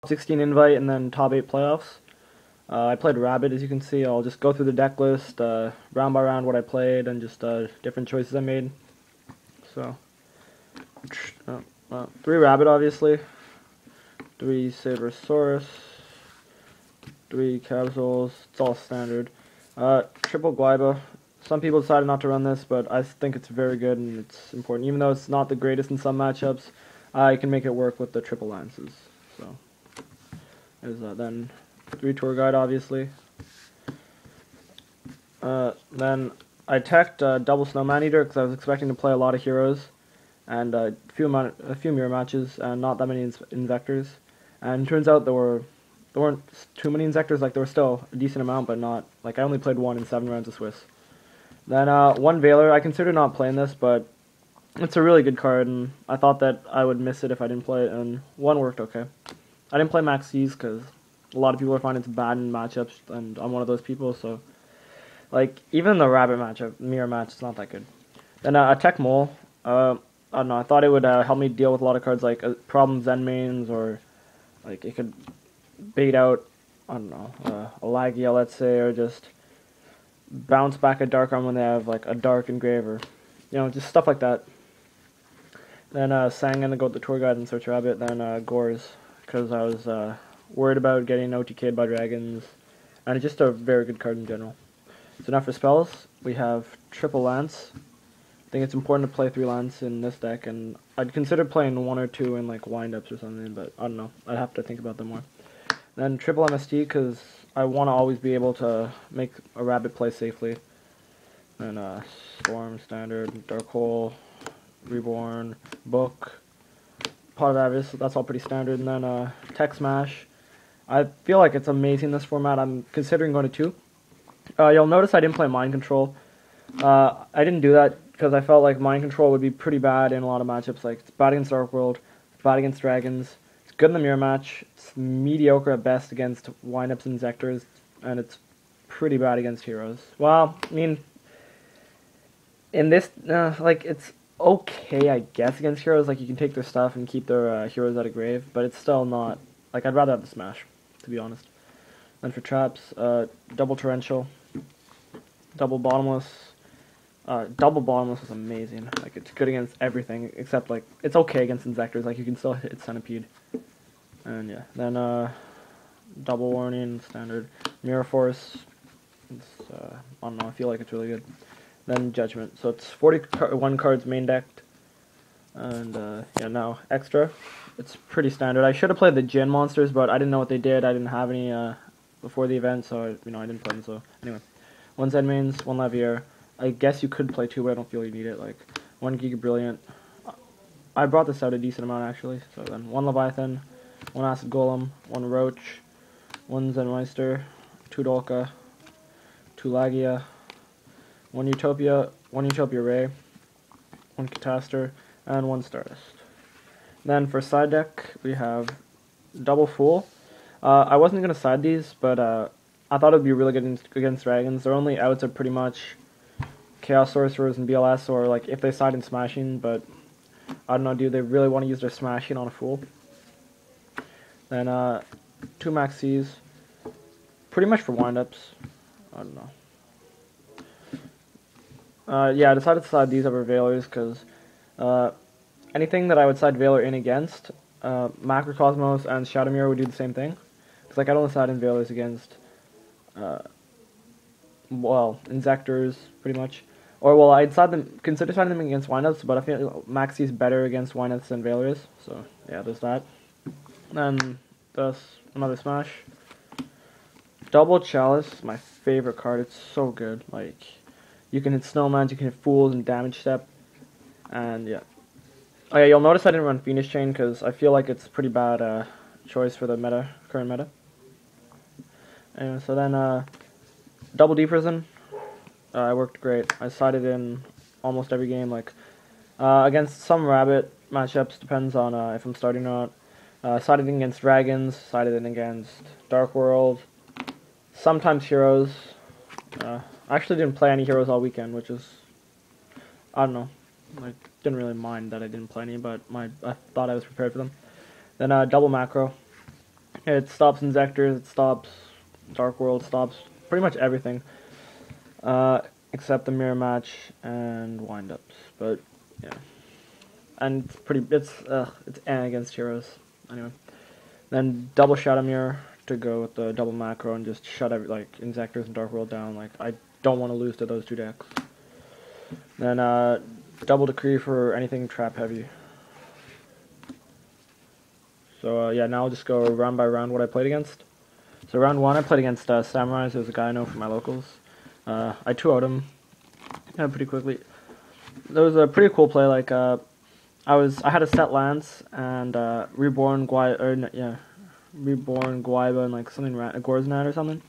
16 invite and then top 8 playoffs. I played Rabbit, as you can see. I'll just go through the deck list, round by round what I played, and just different choices I made. So, 3 Rabbit, obviously. 3 Sabersaurus. 3 Capsules. It's all standard. Triple Glyba. Some people decided not to run this, but I think it's very good and it's important. Even though it's not the greatest in some matchups, I can make it work with the triple lances. So, there's then 3 Tour Guide, obviously. Then I teched double Snow Maneater because I was expecting to play a lot of heroes and a few mirror matches and not that many Invectors. And it turns out there weren't too many Invectors. Like there was still a decent amount, but not like I only played 1 in 7 rounds of Swiss. Then 1 Veiler. I considered not playing this, but it's a really good card, and I thought that I would miss it if I didn't play it, and 1 worked okay. I didn't play Max C's because a lot of people are finding it's bad in matchups, and I'm one of those people, so like even the Rabbit matchup, mirror match, it's not that good. Then a Tech Mole. I don't know. I thought it would help me deal with a lot of cards like problem Zen mains, or like it could bait out, I don't know, a Lagia, let's say, or just bounce back a Dark Arm when they have like a Dark Engraver, just stuff like that. Then Sang to go with the Tour Guide and Search Rabbit. Then Gores, because I was worried about getting OTK'd by dragons, and it's just a very good card in general. So now for spells, we have Triple Lance. I think it's important to play 3 Lance in this deck, and I'd consider playing 1 or 2 in like windups or something, but I don't know. I'd have to think about them more. Then Triple MST, because I want to always be able to make a Rabbit play safely. And Storm, Standard, Dark Hole, Reborn, Book, Pot of Avarice, that's all pretty standard. And then Tech Smash. I feel like it's amazing, this format. I'm considering going to 2. You'll notice I didn't play Mind Control. I didn't do that because I felt like Mind Control would be pretty bad in a lot of matchups. Like, it's bad against Dark World, it's bad against Dragons, it's good in the mirror match, it's mediocre at best against windups and Zectors, and it's pretty bad against heroes. Well, I mean, in this, like, it's okay, I guess, against heroes. Like, you can take their stuff and keep their heroes out of grave, but it's still not, like, I'd rather have the Smash, to be honest. Then for traps, double Torrential, double Bottomless. Double Bottomless is amazing. Like, it's good against everything, except, like, it's okay against Insectors. Like, you can still hit Centipede. And, yeah. Then, double Warning, standard. Mirror Force. It's, I don't know, I feel like it's really good. Then Judgment. So it's 41 cards main decked. And, yeah, now, extra. It's pretty standard. I should have played the Djinn monsters, but I didn't know what they did. I didn't have any, before the event, so, I didn't play them, so, anyway. 1 Zen mains, 1 Lavier. I guess you could play 2, but I don't feel you need it. Like, 1 Giga Brilliant. I brought this out a decent amount, actually. So then 1 Leviathan, 1 Acid Golem, 1 Roach, 1 Zenmeister, 2 Dolka, 2 Lagia, 1 Utopia, 1 Utopia Ray, 1 Catastor, and 1 Stardust. Then for side deck, we have Double Fool. I wasn't going to side these, but I thought it would be really good against dragons. Their only outs are pretty much Chaos Sorcerers and BLS, or like if they side in Smashing, but I don't know, do they really want to use their Smashing on a Fool? Then 2 Max C's, pretty much for windups. I don't know. Yeah, I decided to side these over Veilers because anything that I would side Veiler in against, Macrocosmos and Shadowmere would do the same thing. Because like, I'd only side in Veilers against well, Insectors, pretty much. Or, well, I'd consider siding them against windups, but I feel Maxi's better against windups than Veiler is. So, yeah, there's that. Then, another Smash. Double Chalice, my favorite card. It's so good. Like, you can hit Snowmans, you can hit Fools and Damage Step. And, yeah. Oh, yeah, you'll notice I didn't run Fiendish Chain, because I feel like it's a pretty bad choice for the current meta. Anyway, so then, Double D Prison. I worked great. I sided in almost every game, like, against some Rabbit matchups, depends on if I'm starting or not. Sided in against Dragons, sided in against Dark World, sometimes Heroes. I actually didn't play any Heroes all weekend, which is, I don't know, I didn't really mind that I didn't play any, but I thought I was prepared for them. Then Double Macro. It stops Inzectors, it stops Dark World, stops pretty much everything. Except the mirror match and windups. But yeah. And it's against heroes. Anyway. Then double Shadow Mirror to go with the double macro and just shut Inzectors and Dark World down. Like, I don't want to lose to those two decks. Then double Decree for anything trap heavy. So yeah, now I'll just go round by round what I played against. So round 1 I played against Samurais. It was a guy I know from my locals. I 2-0'd him pretty quickly. That was a pretty cool play. Like I had a set Lance and Reborn Guaiba and like something Gorznat or something.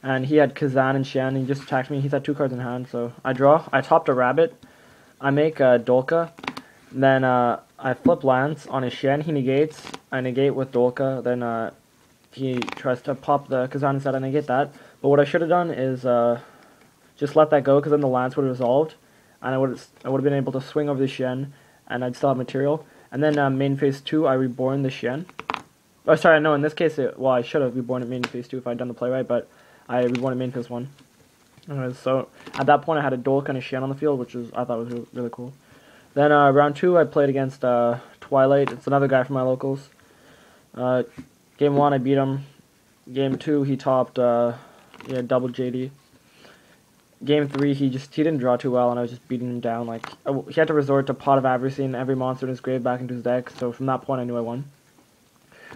And he had Kazan and Shen, and he just attacked me. He's had 2 cards in hand, so I draw. I topped a Rabbit. I make Dolka. Then I flip Lance on his Shen. He negates. I negate with Dolka. Then he tries to pop the Kazan instead. I negate that. But what I should have done is just let that go, because then the Lance would have resolved, and I would have been able to swing over the Shen, and I'd still have material. And then main phase 2, I reborn the Shen. Oh, sorry, no, in this case, I should have reborn it main phase 2 if I'd done the play right, but I reborn it main phase 1. So at that point, I had a Dolk and a Shen on the field, which I thought was really cool. Then round 2, I played against Twilight. It's another guy from my locals. Game 1, I beat him. Game 2, he topped double JD. Game 3, he didn't draw too well, and I was just beating him down. Like, he had to resort to Pot of Avarice and every monster in his grave back into his deck, so from that point I knew I won.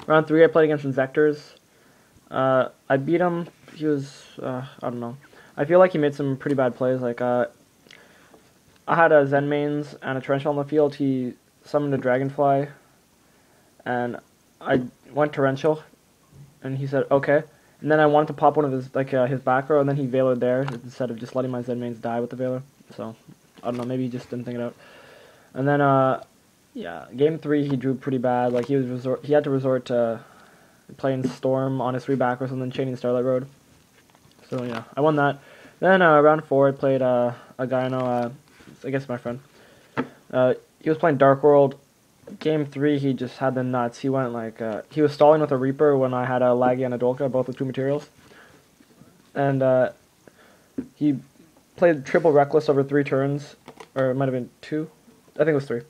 Round 3, I played against Inzectors. I beat him. He was, I don't know. I feel like he made some pretty bad plays. Like, I had a Zen Mains and a Torrential on the field. He summoned a Dragonfly, and I went Torrential, and he said, okay. And then I wanted to pop one of his back row, and then he Veilered there instead of just letting my Zen Mains die with the Veiler. So, I don't know, maybe he just didn't think it out. And then, yeah, game 3 he drew pretty bad. Like, he had to resort to playing Storm on his 3 back rows and then chaining Starlight Road. So yeah, I won that. Then round 4 I played a guy I know, I guess my friend. He was playing Dark World. Game 3 he just had the nuts. He went like, he was stalling with a Reaper when I had a Laggy and a Dolka, both with 2 materials. And he played triple Reckless over 3 turns, or it might have been 2. I think it was 3.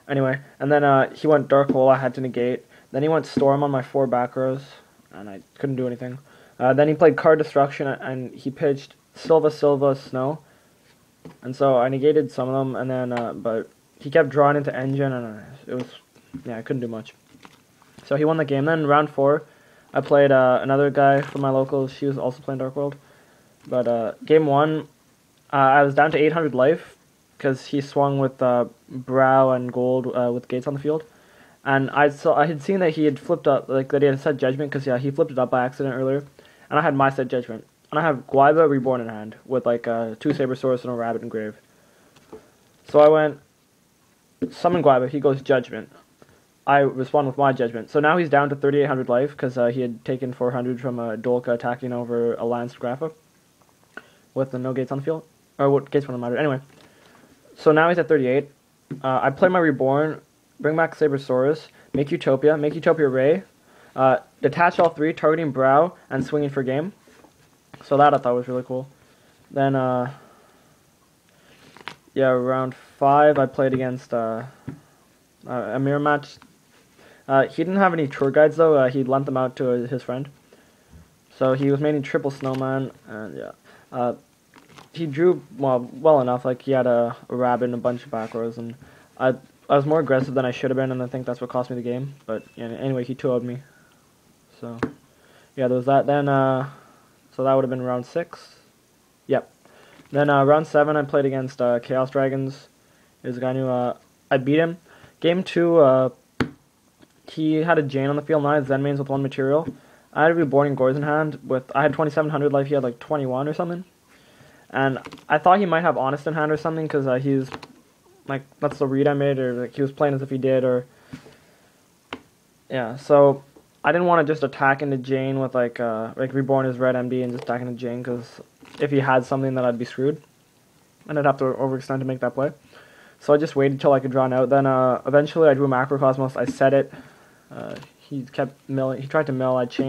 Anyway, and then he went Dark Hole, I had to negate. Then he went Storm on my 4 back rows, and I couldn't do anything. Then he played Card Destruction, and he pitched Silva, Snow. And so I negated some of them, and then, but he kept drawing into Engine, and it was, yeah, I couldn't do much. So he won the game. Then round 4, I played another guy from my locals. She was also playing Dark World. But game 1, I was down to 800 life, because he swung with Brow and Gold with Gates on the field. And I had seen that he had flipped up, like that he had set Judgment, because yeah, he flipped it up by accident earlier. And I had my set Judgment. And I have Guaiba Reborn in hand, with like 2 Sabersaurs and a Rabbit in grave. So I went, summon Guaiba, he goes Judgment. I respond with my Judgment. So now he's down to 3,800 life, because he had taken 400 from a Dolka attacking over a Lance Grapha. With the no gates on the field. Or what gates wouldn't matter. Anyway. So now he's at 38. I play my Reborn, bring back Sabersaurus, make Utopia Ray, detach all 3, targeting Brow, and swinging for game. So that I thought was really cool. Then, yeah, round 5 I played against a mirror match. He didn't have any tour guides though, he lent them out to his friend. So he was mainly triple Snowman, and yeah. He drew well enough. Like he had a Rabbit and a bunch of back rows, and I was more aggressive than I should have been, and I think that's what cost me the game. But yeah, anyway, he 2-0'd me. So yeah, there was that. Then so that would have been round 6. Yep. Then round 7, I played against Chaos Dragons. There's a guy who I beat him. Game 2, he had a Jane on the field, and I had Zen Mains with 1 material. I had Reborning Gores in hand. I had 2,700 life. He had like 21 or something. And I thought he might have Honest in hand or something, because he's, like, that's the read I made, or like, he was playing as if he did, or, yeah, so I didn't want to just attack into Jane with, like Reborn his red MD and just attack into Jane, because if he had something, then I'd be screwed, and I'd have to overextend to make that play. So I just waited till I could draw an out. Then eventually I drew a Macrocosmos, I set it, he tried to mill, I chained.